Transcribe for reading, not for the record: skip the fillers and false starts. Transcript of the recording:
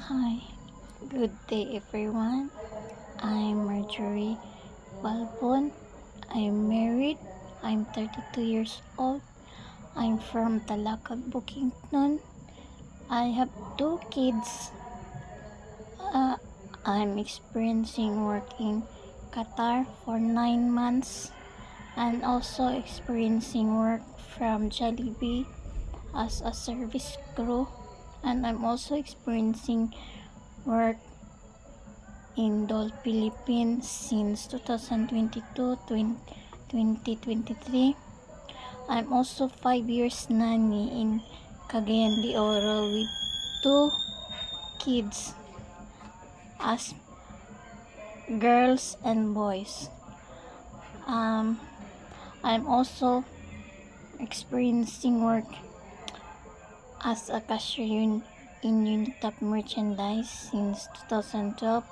Hi, good day everyone. I'm Marjorie Balbon. I'm married. I'm 32 years old. I'm from Talakag, Bukidnon. I have two kids. Uh, I'm experiencing work in Qatar for 9 months and also experiencing work from Jollibee as a service crew. And I'm also experiencing work in Dole, Philippines since 2022-2023. I'm also 5 years nanny in Cagayan de Oro with two kids as girls and boys. I'm also experiencing work as a cashier in Unitap Merchandise since 2012